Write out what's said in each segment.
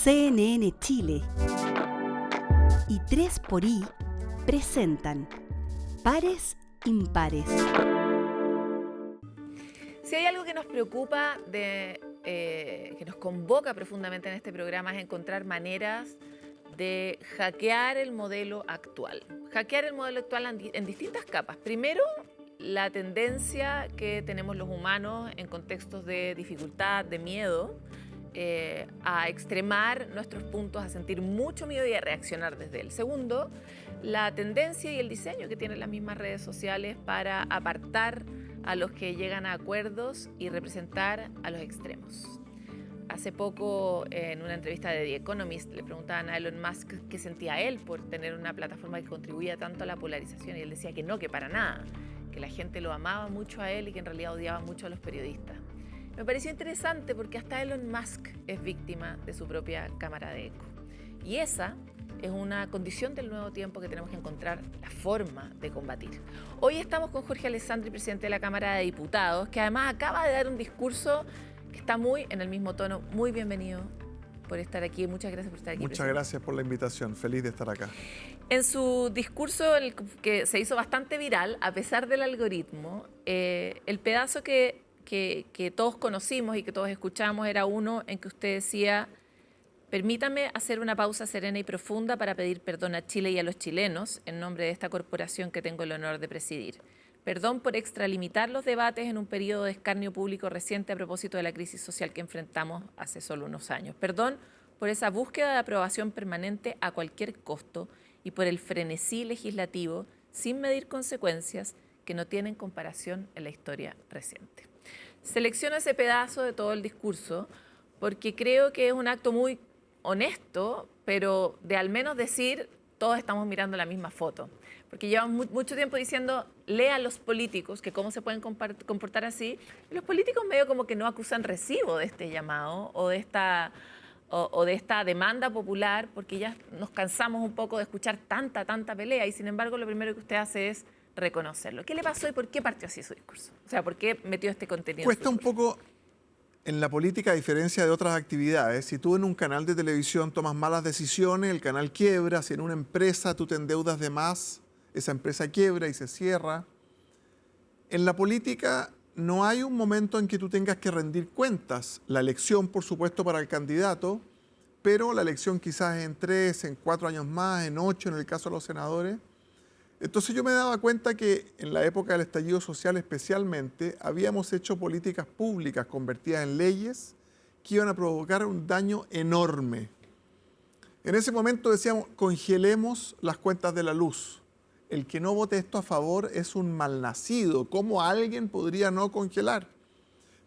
CNN Chile y 3xI presentan Pares Impares. Si hay algo que nos preocupa, que nos convoca profundamente en este programa, es encontrar maneras de hackear el modelo actual. Hackear el modelo actual en distintas capas. Primero, la tendencia que tenemos los humanos en contextos de dificultad, de miedo, a extremar nuestros puntos, a sentir mucho miedo y a reaccionar desde él. Segundo, la tendencia y el diseño que tienen las mismas redes sociales para apartar a los que llegan a acuerdos y representar a los extremos. Hace poco, en una entrevista de The Economist, le preguntaban a Elon Musk qué sentía él por tener una plataforma que contribuía tanto a la polarización, y él decía que no, que para nada, que la gente lo amaba mucho a él y que en realidad odiaba mucho a los periodistas. Me pareció interesante porque hasta Elon Musk es víctima de su propia cámara de eco. Y esa es una condición del nuevo tiempo que tenemos que encontrar la forma de combatir. Hoy estamos con Jorge Alessandri, presidente de la Cámara de Diputados, que además acaba de dar un discurso que está muy en el mismo tono. Muy bienvenido por estar aquí. Muchas gracias por estar aquí. Muchas gracias por la invitación. Feliz de estar acá. En su discurso, que se hizo bastante viral, a pesar del algoritmo, el pedazo que todos conocimos y que todos escuchamos era uno en que usted decía: permítame hacer una pausa serena y profunda para pedir perdón a Chile y a los chilenos en nombre de esta corporación que tengo el honor de presidir. Perdón por extralimitar los debates en un periodo de escarnio público reciente a propósito de la crisis social que enfrentamos hace solo unos años. Perdón por esa búsqueda de aprobación permanente a cualquier costo y por el frenesí legislativo sin medir consecuencias que no tienen comparación en la historia reciente. Selecciono ese pedazo de todo el discurso porque creo que es un acto muy honesto, pero de al menos decir: todos estamos mirando la misma foto. Porque llevan mucho tiempo diciendo: lea a los políticos, que cómo se pueden comportar así. Y los políticos medio como que no acusan recibo de este llamado o de esta demanda popular, porque ya nos cansamos un poco de escuchar tanta pelea, y sin embargo lo primero que usted hace es reconocerlo. ¿Qué le pasó y por qué partió así su discurso? O sea, ¿por qué metió este contenido? Cuesta un poco en la política, a diferencia de otras actividades. Si tú en un canal de televisión tomas malas decisiones, el canal quiebra. Si en una empresa tú te endeudas de más, esa empresa quiebra y se cierra. En la política no hay un momento en que tú tengas que rendir cuentas. La elección, por supuesto, para el candidato, pero la elección quizás en 3, en 4 años más, en 8, en el caso de los senadores. Entonces yo me daba cuenta que en la época del estallido social especialmente habíamos hecho políticas públicas convertidas en leyes que iban a provocar un daño enorme. En ese momento decíamos: congelemos las cuentas de la luz. El que no vote esto a favor es un malnacido. ¿Cómo alguien podría no congelar?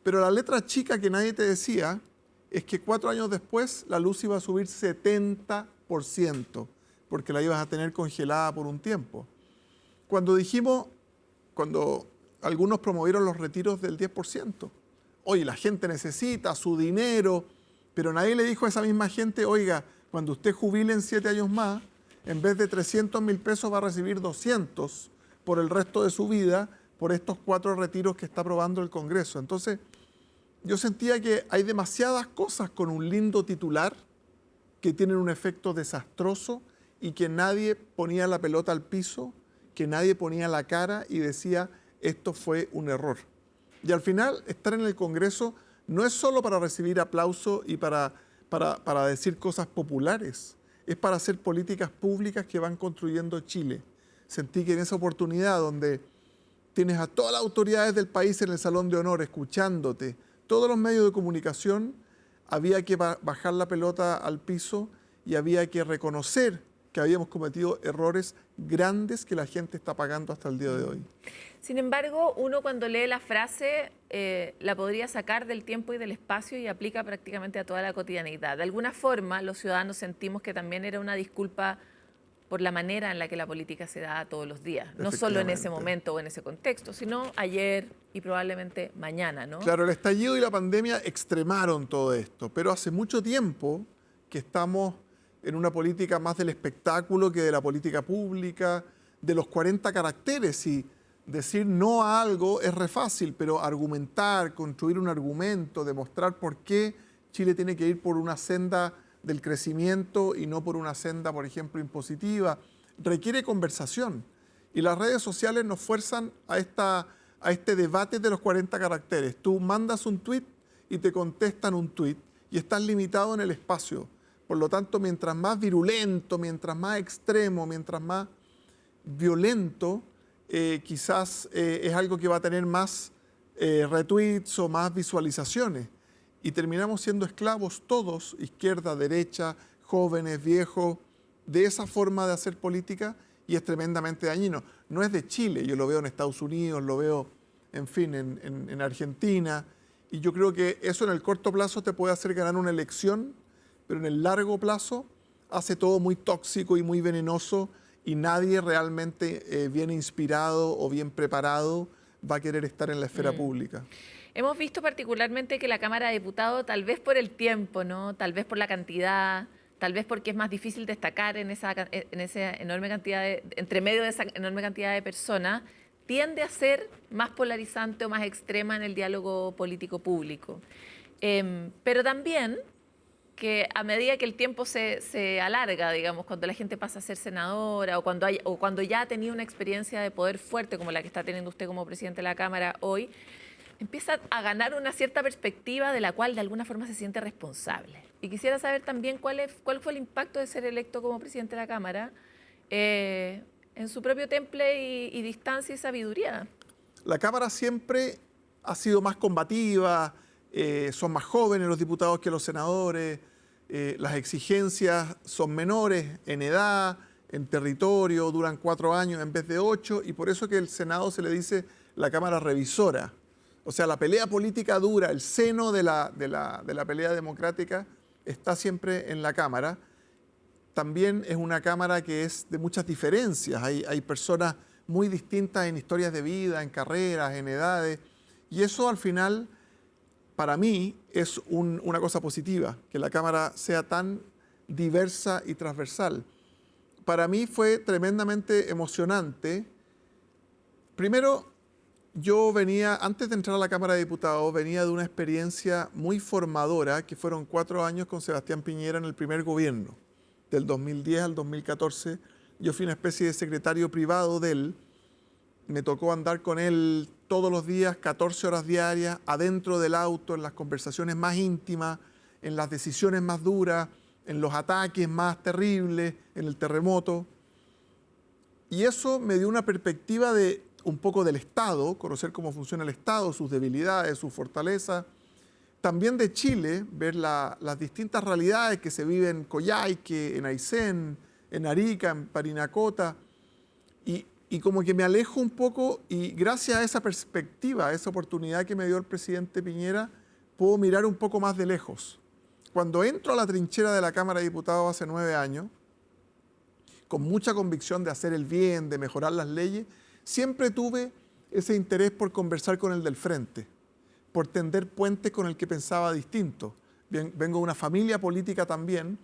Pero la letra chica que nadie te decía es que 4 años después la luz iba a subir 70%, porque la ibas a tener congelada por un tiempo. Cuando algunos promovieron los retiros del 10%, oye, la gente necesita su dinero, pero nadie le dijo a esa misma gente: oiga, cuando usted jubile en 7 años más, en vez de 300.000 pesos va a recibir 200 por el resto de su vida por estos 4 retiros que está aprobando el Congreso. Entonces, yo sentía que hay demasiadas cosas con un lindo titular que tienen un efecto desastroso y que nadie ponía la pelota al piso, que nadie ponía la cara y decía: esto fue un error. Y al final, estar en el Congreso no es solo para recibir aplauso y para decir cosas populares, es para hacer políticas públicas que van construyendo Chile. Sentí que en esa oportunidad, donde tienes a todas las autoridades del país en el Salón de Honor escuchándote, todos los medios de comunicación, había que bajar la pelota al piso y había que reconocer que habíamos cometido errores grandes que la gente está pagando hasta el día de hoy. Sin embargo, uno cuando lee la frase la podría sacar del tiempo y del espacio y aplica prácticamente a toda la cotidianidad. De alguna forma, los ciudadanos sentimos que también era una disculpa por la manera en la que la política se da todos los días. No solo en ese momento o en ese contexto, sino ayer y probablemente mañana, ¿no? Claro, el estallido y la pandemia extremaron todo esto, pero hace mucho tiempo que estamos en una política más del espectáculo que de la política pública, de los 40 caracteres. Y decir no a algo es re fácil, pero argumentar, construir un argumento, demostrar por qué Chile tiene que ir por una senda del crecimiento y no por una senda, por ejemplo, impositiva. Requiere conversación. Y las redes sociales nos fuerzan a este debate de los 40 caracteres. Tú mandas un tuit y te contestan un tuit y estás limitado en el espacio. Por lo tanto, mientras más virulento, mientras más extremo, mientras más violento, quizás es algo que va a tener más retweets o más visualizaciones. Y terminamos siendo esclavos todos, izquierda, derecha, jóvenes, viejos, de esa forma de hacer política, y es tremendamente dañino. No es de Chile, yo lo veo en Estados Unidos, lo veo, en fin, en Argentina, y yo creo que eso en el corto plazo te puede hacer ganar una elección, pero en el largo plazo hace todo muy tóxico y muy venenoso, y nadie realmente bien inspirado o bien preparado va a querer estar en la esfera pública. Hemos visto particularmente que la Cámara de Diputados, tal vez por el tiempo, ¿no? Tal vez por la cantidad, tal vez porque es más difícil destacar en esa enorme cantidad entre medio de esa enorme cantidad de personas, tiende a ser más polarizante o más extrema en el diálogo político público. Pero también que a medida que el tiempo se alarga, digamos, cuando la gente pasa a ser senadora o cuando ya ha tenido una experiencia de poder fuerte como la que está teniendo usted como presidente de la Cámara hoy, empieza a ganar una cierta perspectiva de la cual de alguna forma se siente responsable. Y quisiera saber también cuál fue el impacto de ser electo como presidente de la Cámara en su propio temple y distancia y sabiduría. La Cámara siempre ha sido más combativa, son más jóvenes los diputados que los senadores, las exigencias son menores en edad, en territorio, duran 4 años en vez de 8, y por eso que el Senado se le dice la Cámara revisora. O sea, la pelea política dura, el seno de la pelea democrática está siempre en la Cámara. También es una Cámara que es de muchas diferencias. Hay personas muy distintas en historias de vida, en carreras, en edades. Y eso al final, para mí, es una cosa positiva, que la Cámara sea tan diversa y transversal. Para mí fue tremendamente emocionante. Primero, yo venía, antes de entrar a la Cámara de Diputados, venía de una experiencia muy formadora, que fueron 4 años con Sebastián Piñera en el primer gobierno, del 2010 al 2014. Yo fui una especie de secretario privado de él. Me tocó andar con él todos los días, 14 horas diarias, adentro del auto, en las conversaciones más íntimas, en las decisiones más duras, en los ataques más terribles, en el terremoto. Y eso me dio una perspectiva de un poco del Estado, conocer cómo funciona el Estado, sus debilidades, sus fortalezas. También de Chile, ver las distintas realidades que se viven en Coyhaique, en Aysén, en Arica, en Parinacota. Y como que me alejo un poco, y gracias a esa perspectiva, a esa oportunidad que me dio el presidente Piñera, puedo mirar un poco más de lejos. Cuando entro a la trinchera de la Cámara de Diputados hace 9 años, con mucha convicción de hacer el bien, de mejorar las leyes, siempre tuve ese interés por conversar con el del frente, por tender puentes con el que pensaba distinto. Vengo de una familia política también.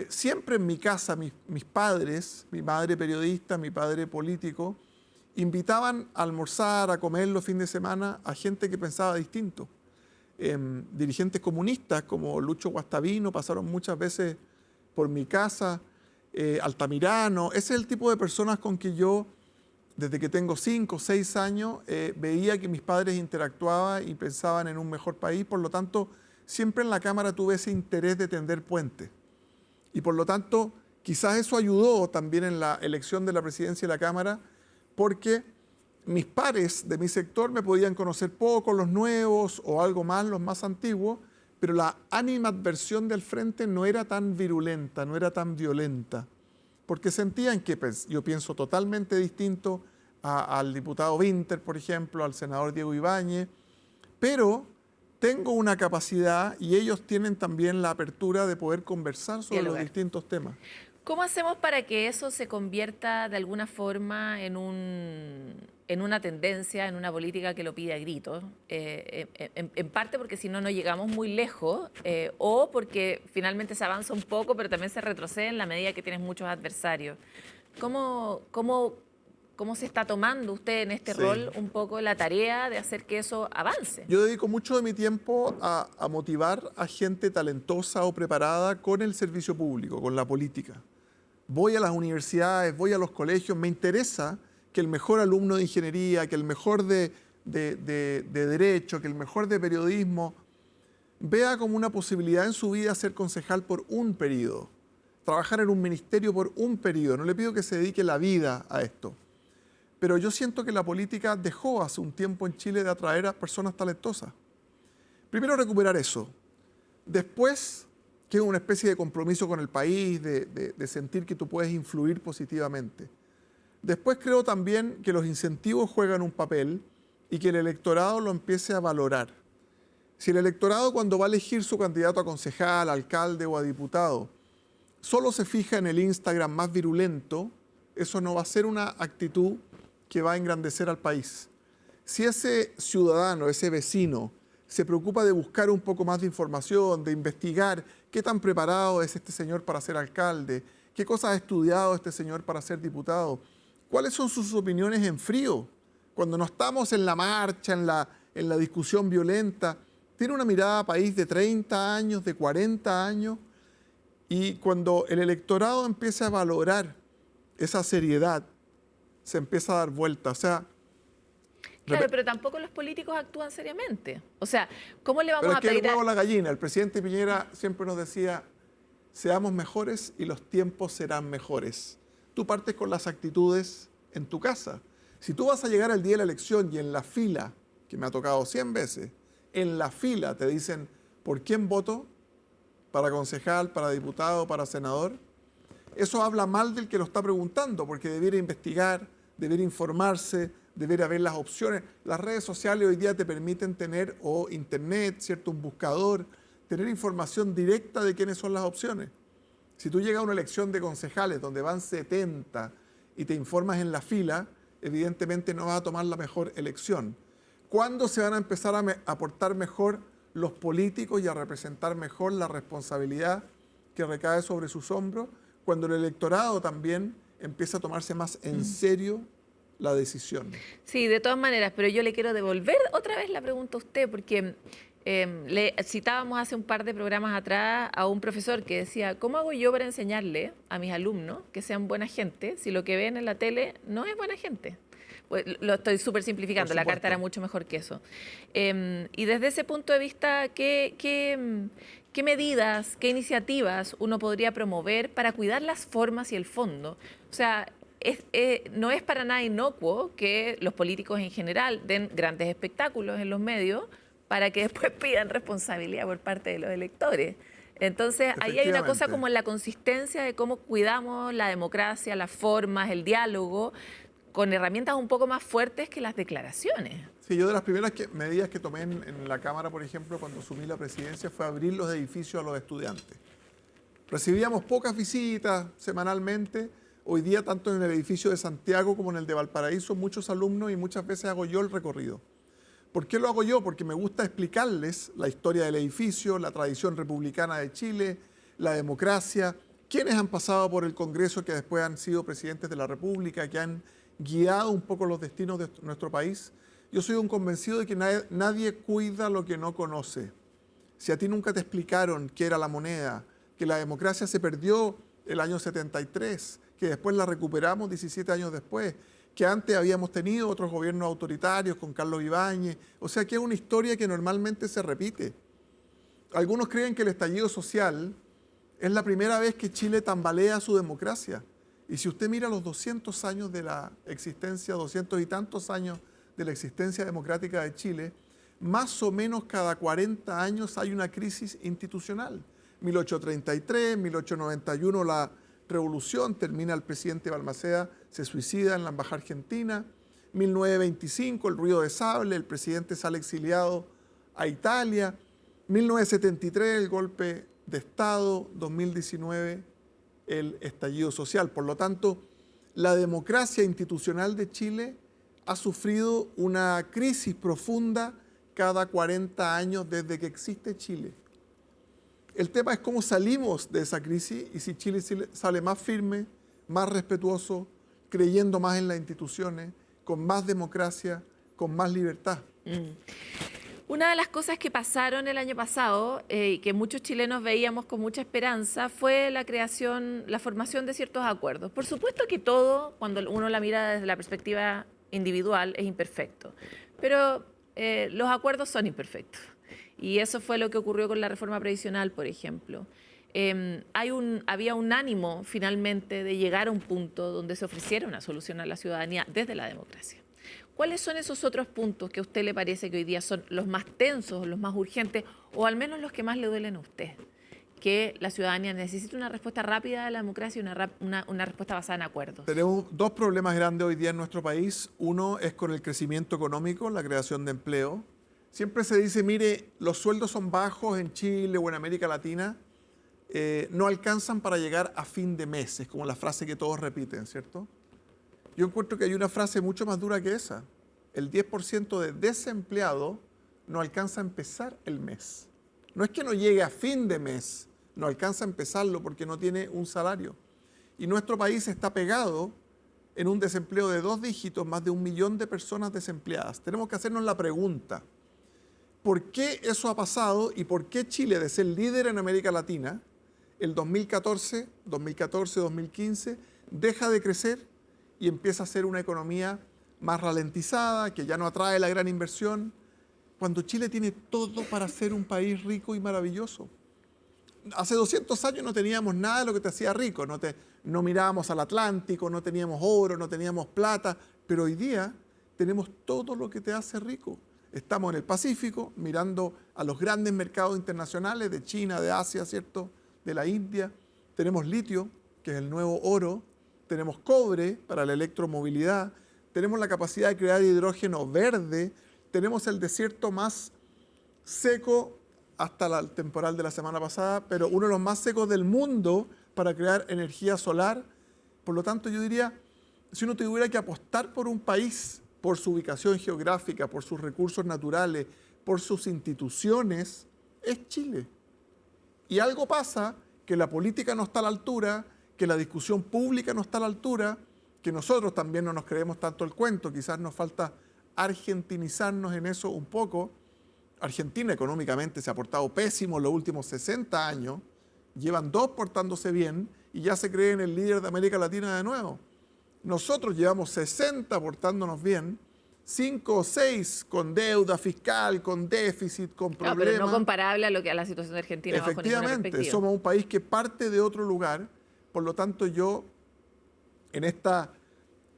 Siempre en mi casa, mis padres, mi madre periodista, mi padre político, invitaban a almorzar, a comer los fines de semana a gente que pensaba distinto. Dirigentes comunistas como Lucho Guastavino pasaron muchas veces por mi casa, Altamirano. Ese es el tipo de personas con que yo, desde que tengo 5 o 6 años, veía que mis padres interactuaban y pensaban en un mejor país. Por lo tanto, siempre en la Cámara tuve ese interés de tender puentes. Y por lo tanto, quizás eso ayudó también en la elección de la presidencia de la Cámara, porque mis pares de mi sector me podían conocer poco, los nuevos o algo más, los más antiguos, pero la animadversión del frente no era tan virulenta, no era tan violenta, porque sentían que yo pienso totalmente distinto al diputado Winter, por ejemplo, al senador Diego Ibáñez, pero tengo una capacidad y ellos tienen también la apertura de poder conversar sobre los distintos temas. ¿Cómo hacemos para que eso se convierta de alguna forma en una tendencia, en una política que lo pide a gritos? En parte porque si no, no llegamos muy lejos, o porque finalmente se avanza un poco, pero también se retrocede en la medida que tienes muchos adversarios. ¿Cómo cómo se está tomando usted en este Sí. rol un poco la tarea de hacer que eso avance. Yo dedico mucho de mi tiempo a motivar a gente talentosa o preparada con el servicio público, con la política. Voy a las universidades, voy a los colegios, me interesa que el mejor alumno de ingeniería, que el mejor de derecho, que el mejor de periodismo, vea como una posibilidad en su vida ser concejal por un periodo, trabajar en un ministerio por un periodo. No le pido que se dedique la vida a esto. Pero yo siento que la política dejó hace un tiempo en Chile de atraer a personas talentosas. Primero recuperar eso. Después, que es una especie de compromiso con el país, de sentir que tú puedes influir positivamente. Después creo también que los incentivos juegan un papel y que el electorado lo empiece a valorar. Si el electorado cuando va a elegir su candidato a concejal, alcalde o a diputado, solo se fija en el Instagram más virulento, eso no va a ser una actitud que va a engrandecer al país. Si ese ciudadano, ese vecino, se preocupa de buscar un poco más de información, de investigar qué tan preparado es este señor para ser alcalde, qué cosas ha estudiado este señor para ser diputado, cuáles son sus opiniones en frío, cuando no estamos en la marcha, en la discusión violenta, tiene una mirada a país de 30 años, de 40 años, y cuando el electorado empieza a valorar esa seriedad, se empieza a dar vuelta. O sea, Claro, pero tampoco los políticos actúan seriamente. O sea, ¿cómo le vamos pero a es que el pedir huevo o la gallina. El presidente Piñera siempre nos decía, seamos mejores y los tiempos serán mejores. Tú partes con las actitudes en tu casa. Si tú vas a llegar al día de la elección y en la fila, que me ha tocado 100 veces, en la fila te dicen, ¿por quién voto? ¿Para concejal, para diputado, para senador? Eso habla mal del que lo está preguntando, porque debiera investigar, debiera informarse, debiera ver las opciones. Las redes sociales hoy día te permiten tener, o internet, ¿cierto? Un buscador, tener información directa de quiénes son las opciones. Si tú llegas a una elección de concejales donde van 70 y te informas en la fila, evidentemente no vas a tomar la mejor elección. ¿Cuándo se van a empezar a portar mejor los políticos y a representar mejor la responsabilidad que recae sobre sus hombros? Cuando el electorado también empieza a tomarse más en serio la decisión. Sí, de todas maneras, pero yo le quiero devolver otra vez la pregunta a usted, porque le citábamos hace un par de programas atrás a un profesor que decía, ¿cómo hago yo para enseñarle a mis alumnos que sean buena gente si lo que ven en la tele no es buena gente? Pues, lo estoy súper simplificando, la carta era mucho mejor que eso. Y desde ese punto de vista, ¿qué medidas, qué iniciativas uno podría promover para cuidar las formas y el fondo? O sea, no es para nada inocuo que los políticos en general den grandes espectáculos en los medios para que después pidan responsabilidad por parte de los electores. Entonces, ahí hay una cosa como en la consistencia de cómo cuidamos la democracia, las formas, el diálogo, con herramientas un poco más fuertes que las declaraciones. Sí, yo de las primeras medidas que tomé en la Cámara, por ejemplo, cuando asumí la presidencia, fue abrir los edificios a los estudiantes. Recibíamos pocas visitas semanalmente. Hoy día, tanto en el edificio de Santiago como en el de Valparaíso, muchos alumnos y muchas veces hago yo el recorrido. ¿Por qué lo hago yo? Porque me gusta explicarles la historia del edificio, la tradición republicana de Chile, la democracia, quiénes han pasado por el Congreso que después han sido presidentes de la República, que han guiado un poco los destinos de nuestro país. Yo soy un convencido de que nadie cuida lo que no conoce. Si a ti nunca te explicaron qué era la moneda, que la democracia se perdió el año 73, que después la recuperamos 17 años después, que antes habíamos tenido otros gobiernos autoritarios con Carlos Ibáñez, o sea que es una historia que normalmente se repite. Algunos creen que el estallido social es la primera vez que Chile tambalea su democracia. Y si usted mira los 200 años de la existencia, 200 y tantos años de la existencia democrática de Chile, más o menos cada 40 años hay una crisis institucional. 1833, 1891 la revolución, termina el presidente Balmaceda, se suicida en la embajada argentina. 1925 el ruido de sable, el presidente sale exiliado a Italia. 1973 el golpe de Estado, 2019 el estallido social. Por lo tanto, la democracia institucional de Chile ha sufrido una crisis profunda cada 40 años desde que existe Chile. El tema es cómo salimos de esa crisis y si Chile sale más firme, más respetuoso, creyendo más en las instituciones, con más democracia, con más libertad. Una de las cosas que pasaron el año pasado y que muchos chilenos veíamos con mucha esperanza fue la formación de ciertos acuerdos. Por supuesto que todo, cuando uno la mira desde la perspectiva individual, es imperfecto, pero los acuerdos son imperfectos. Y eso fue lo que ocurrió con la reforma previsional, por ejemplo. Había un ánimo finalmente de llegar a un punto donde se ofreciera una solución a la ciudadanía desde la democracia. ¿Cuáles son esos otros puntos que a usted le parece que hoy día son los más tensos, los más urgentes, o al menos los que más le duelen a usted? Que la ciudadanía necesita una respuesta rápida de la democracia y una respuesta basada en acuerdos. Tenemos dos problemas grandes hoy día en nuestro país. Uno es con el crecimiento económico, la creación de empleo. Siempre se dice, mire, los sueldos son bajos en Chile o en América Latina, no alcanzan para llegar a fin de mes, es como la frase que todos repiten, ¿cierto? Yo encuentro que hay una frase mucho más dura que esa. El 10% de desempleado no alcanza a empezar el mes. No es que no llegue a fin de mes, no alcanza a empezarlo porque no tiene un salario. Y nuestro país está pegado en un desempleo de 2 dígitos, más de 1 millón de personas desempleadas. Tenemos que hacernos la pregunta, ¿por qué eso ha pasado y por qué Chile, de ser líder en América Latina, el 2014, 2015, deja de crecer y empieza a ser una economía más ralentizada, que ya no atrae la gran inversión, cuando Chile tiene todo para ser un país rico y maravilloso? Hace 200 años no teníamos nada de lo que te hacía rico, no mirábamos al Atlántico, no teníamos oro, no teníamos plata, pero hoy día tenemos todo lo que te hace rico. Estamos en el Pacífico, mirando a los grandes mercados internacionales de China, de Asia, ¿cierto?, de la India. Tenemos litio, que es el nuevo oro. Tenemos cobre para la electromovilidad. Tenemos la capacidad de crear hidrógeno verde. Tenemos el desierto más seco hasta el temporal de la semana pasada, pero uno de los más secos del mundo para crear energía solar. Por lo tanto, yo diría, si uno tuviera que apostar por un país, por su ubicación geográfica, por sus recursos naturales, por sus instituciones, es Chile. Y algo pasa, que la política no está a la altura, que la discusión pública no está a la altura, que nosotros también no nos creemos tanto el cuento, quizás nos falta argentinizarnos en eso un poco. Argentina económicamente se ha portado pésimo en los últimos 60 años, llevan 2 portándose bien y ya se creen el líder de América Latina de nuevo. Nosotros llevamos 60 portándonos bien, 5 o 6 con deuda fiscal, con déficit, con problemas. Pero no comparable a la situación de Argentina. Efectivamente, somos un país que parte de otro lugar. Por lo tanto, yo en esta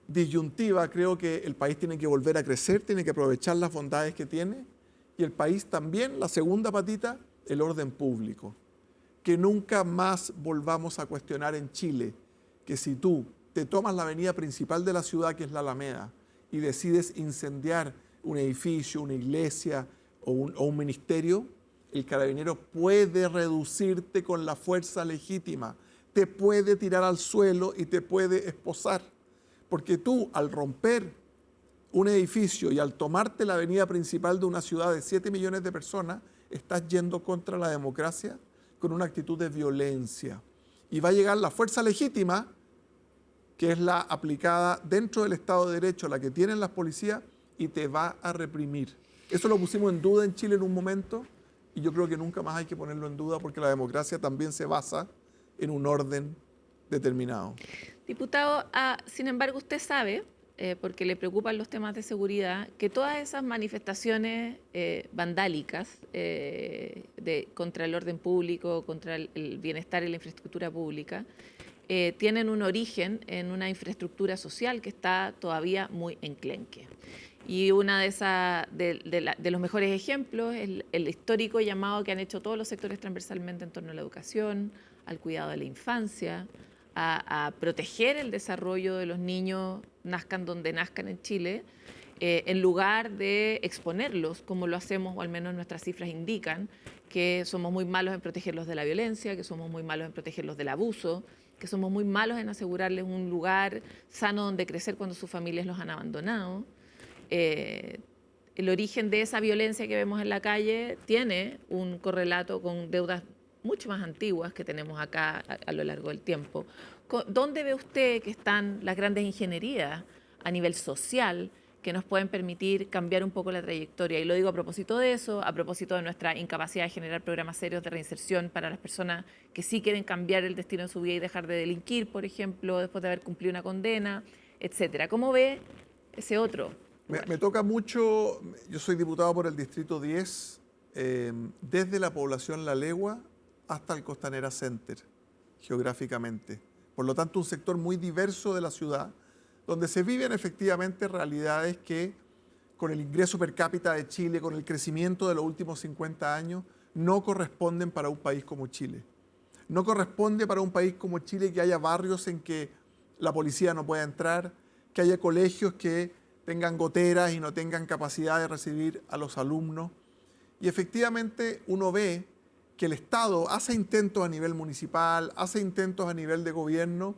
disyuntiva creo que el país tiene que volver a crecer, tiene que aprovechar las bondades que tiene. Y el país también, la segunda patita, el orden público. Que nunca más volvamos a cuestionar en Chile que si tú te tomas la avenida principal de la ciudad, que es la Alameda, y decides incendiar un edificio, una iglesia o un ministerio, el carabinero puede reducirte con la fuerza legítima, te puede tirar al suelo y te puede esposar. Porque tú, al romper un edificio y al tomarte la avenida principal de una ciudad de 7 millones de personas, estás yendo contra la democracia con una actitud de violencia. Y va a llegar la fuerza legítima, que es la aplicada dentro del Estado de Derecho, la que tienen las policías, y te va a reprimir. Eso lo pusimos en duda en Chile en un momento, y yo creo que nunca más hay que ponerlo en duda, porque la democracia también se basa en un orden determinado. Diputado, sin embargo, usted sabe, porque le preocupan los temas de seguridad, que todas esas manifestaciones vandálicas contra el orden público, contra el bienestar y la infraestructura pública, tienen un origen en una infraestructura social que está todavía muy enclenque. Y una de los mejores ejemplos es el histórico llamado que han hecho todos los sectores transversalmente en torno a la educación, al cuidado de la infancia, a proteger el desarrollo de los niños, nazcan donde nazcan en Chile, en lugar de exponerlos, como lo hacemos, o al menos nuestras cifras indican, que somos muy malos en protegerlos de la violencia, que somos muy malos en protegerlos del abuso, que somos muy malos en asegurarles un lugar sano donde crecer cuando sus familias los han abandonado. El origen de esa violencia que vemos en la calle tiene un correlato con deudas mucho más antiguas que tenemos acá a lo largo del tiempo. ¿Dónde ve usted que están las grandes ingenierías a nivel social que nos pueden permitir cambiar un poco la trayectoria? Y lo digo a propósito de eso, a propósito de nuestra incapacidad de generar programas serios de reinserción para las personas que sí quieren cambiar el destino de su vida y dejar de delinquir, por ejemplo, después de haber cumplido una condena, etcétera. ¿Cómo ve ese otro? Me toca mucho, yo soy diputado por el Distrito 10, desde la población La Legua hasta el Costanera Center, geográficamente. Por lo tanto, un sector muy diverso de la ciudad, donde se viven efectivamente realidades que, con el ingreso per cápita de Chile, con el crecimiento de los últimos 50 años, no corresponden para un país como Chile. No corresponde para un país como Chile que haya barrios en que la policía no pueda entrar, que haya colegios que tengan goteras y no tengan capacidad de recibir a los alumnos. Y efectivamente uno ve que el Estado hace intentos a nivel municipal, hace intentos a nivel de gobierno,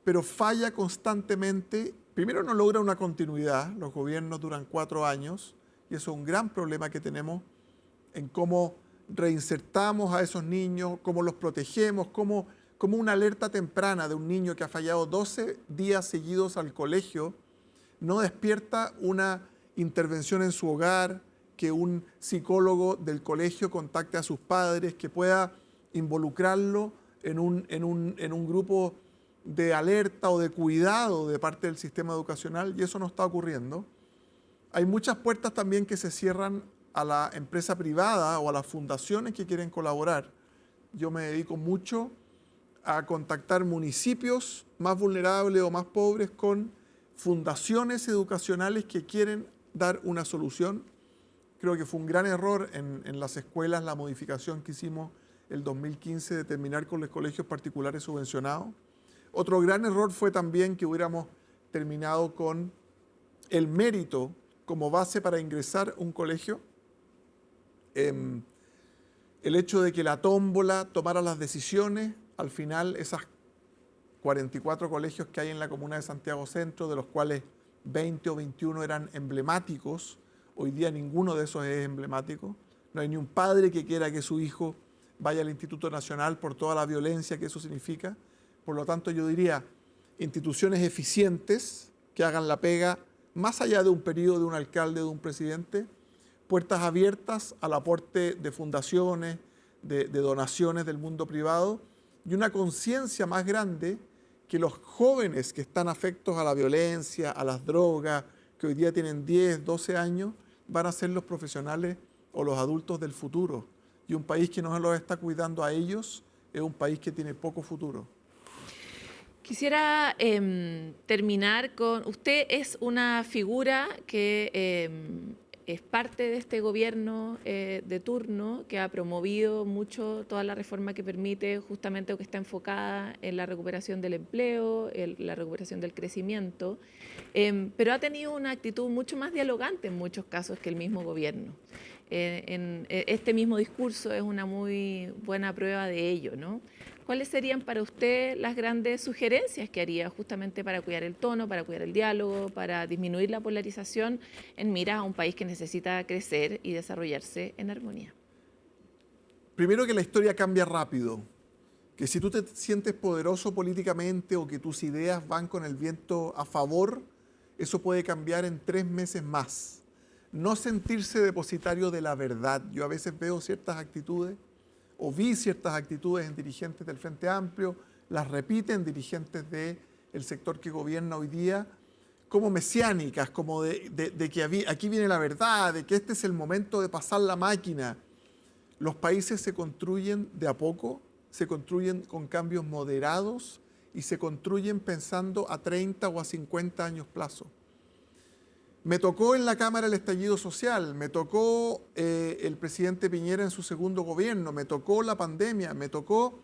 pero falla constantemente. Primero, no logra una continuidad, los gobiernos duran 4 años, y eso es un gran problema que tenemos en cómo reinsertamos a esos niños, cómo los protegemos, cómo una alerta temprana de un niño que ha fallado 12 días seguidos al colegio no despierta una intervención en su hogar, que un psicólogo del colegio contacte a sus padres, que pueda involucrarlo en un grupo de alerta o de cuidado de parte del sistema educacional, y eso no está ocurriendo. Hay muchas puertas también que se cierran a la empresa privada o a las fundaciones que quieren colaborar. Yo me dedico mucho a contactar municipios más vulnerables o más pobres con fundaciones educacionales que quieren dar una solución. Creo que fue un gran error en las escuelas la modificación que hicimos el 2015 de terminar con los colegios particulares subvencionados. Otro gran error fue también que hubiéramos terminado con el mérito como base para ingresar a un colegio. El hecho de que la tómbola tomara las decisiones, al final esas 44 colegios que hay en la comuna de Santiago Centro, de los cuales 20 o 21 eran emblemáticos, hoy día ninguno de esos es emblemático. No hay ni un padre que quiera que su hijo vaya al Instituto Nacional por toda la violencia que eso significa. Por lo tanto, yo diría, instituciones eficientes que hagan la pega más allá de un periodo de un alcalde o de un presidente, puertas abiertas al aporte de fundaciones, de donaciones del mundo privado, y una conciencia más grande que los jóvenes que están afectos a la violencia, a las drogas, que hoy día tienen 10, 12 años, van a ser los profesionales o los adultos del futuro. Y un país que no los está cuidando a ellos es un país que tiene poco futuro. Quisiera terminar con, usted es una figura que es parte de este gobierno de turno que ha promovido mucho toda la reforma que permite justamente o que está enfocada en la recuperación del empleo, la recuperación del crecimiento, pero ha tenido una actitud mucho más dialogante en muchos casos que el mismo gobierno. Este mismo discurso es una muy buena prueba de ello, ¿no? ¿Cuáles serían para usted las grandes sugerencias que haría justamente para cuidar el tono, para cuidar el diálogo, para disminuir la polarización en miras a un país que necesita crecer y desarrollarse en armonía? Primero, que la historia cambia rápido, que si tú te sientes poderoso políticamente o que tus ideas van con el viento a favor, eso puede cambiar en 3 meses más. No sentirse depositario de la verdad. Yo a veces veo ciertas actitudes o vi ciertas actitudes en dirigentes del Frente Amplio, las repiten dirigentes del sector que gobierna hoy día, como mesiánicas, como de que aquí viene la verdad, de que este es el momento de pasar la máquina. Los países se construyen de a poco, se construyen con cambios moderados y se construyen pensando a 30 o a 50 años plazo. Me tocó en la Cámara el estallido social, me tocó el presidente Piñera en su segundo gobierno, me tocó la pandemia, me tocó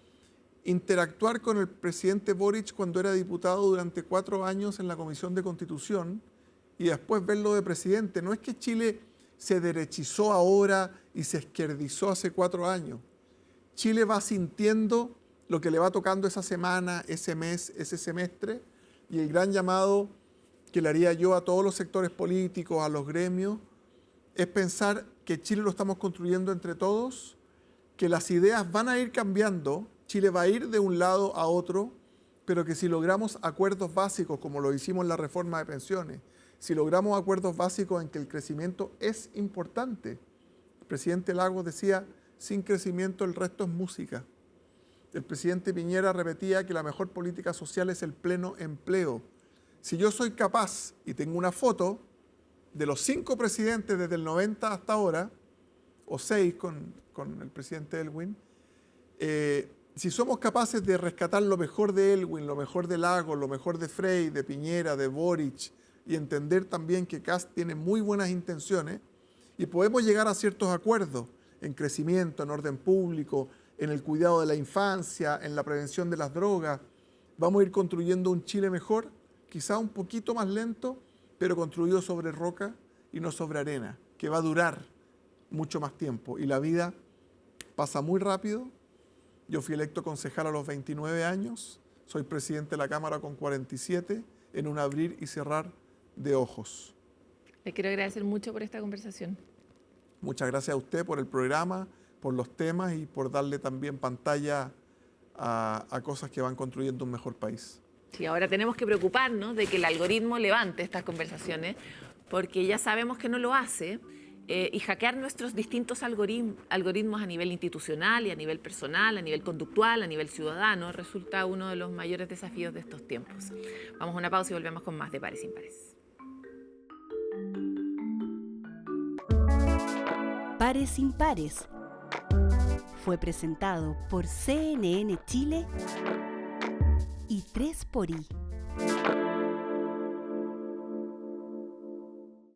interactuar con el presidente Boric cuando era diputado durante 4 años en la Comisión de Constitución y después verlo de presidente. No es que Chile se derechizó ahora y se izquierdizó hace 4 años. Chile va sintiendo lo que le va tocando esa semana, ese mes, ese semestre, y el gran llamado que le haría yo a todos los sectores políticos, a los gremios, es pensar que Chile lo estamos construyendo entre todos que las ideas van a ir cambiando, Chile va a ir de un lado a otro, pero que si logramos acuerdos básicos, como lo hicimos en la reforma de pensiones, si logramos acuerdos básicos en que el crecimiento es importante. El presidente Lagos decía, sin crecimiento el resto es música. El presidente Piñera repetía que la mejor política social es el pleno empleo. Si yo soy capaz, y tengo una foto, de los 5 presidentes desde el 90 hasta ahora, o 6 con el presidente Elwin, si somos capaces de rescatar lo mejor de Elwin, lo mejor de Lagos, lo mejor de Frey, de Piñera, de Boric, y entender también que Kast tiene muy buenas intenciones, y podemos llegar a ciertos acuerdos en crecimiento, en orden público, en el cuidado de la infancia, en la prevención de las drogas, vamos a ir construyendo un Chile mejor, quizá un poquito más lento, pero construido sobre roca y no sobre arena, que va a durar mucho más tiempo. Y la vida pasa muy rápido. Yo fui electo concejal a los 29 años, soy presidente de la Cámara con 47, en un abrir y cerrar de ojos. Le quiero agradecer mucho por esta conversación. Muchas gracias a usted por el programa, por los temas y por darle también pantalla a cosas que van construyendo un mejor país. Sí, ahora tenemos que preocuparnos de que el algoritmo levante estas conversaciones, porque ya sabemos que no lo hace, y hackear nuestros distintos algoritmos a nivel institucional y a nivel personal, a nivel conductual, a nivel ciudadano, resulta uno de los mayores desafíos de estos tiempos. Vamos a una pausa y volvemos con más de Pares Impares. Pares Impares fue presentado por CNN Chile y 3xI.